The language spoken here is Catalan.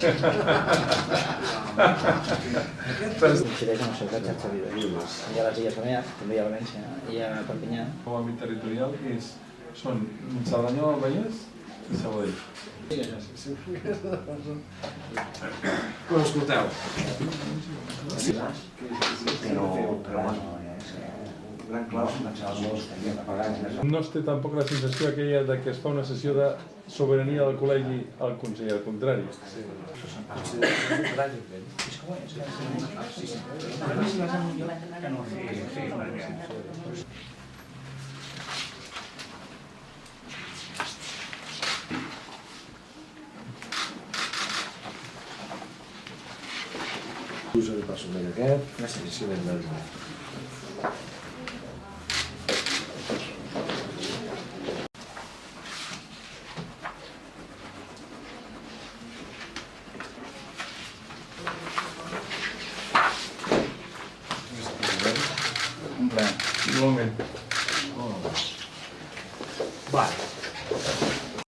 Coincideix amb el seu xarxa de vides. Hi ha les Illes Balears, també hi ha València, hi ha Perpinyà. El àmbit territorial són Cerdanyola del Vallès i Sabadell. Com escolteu? Però No es té tampoc la sensació aquella de que es fa una sessió de sobirania del col·legi al Consell, al contrari. Us he de personal aquest, gràcies. Igualment. Va.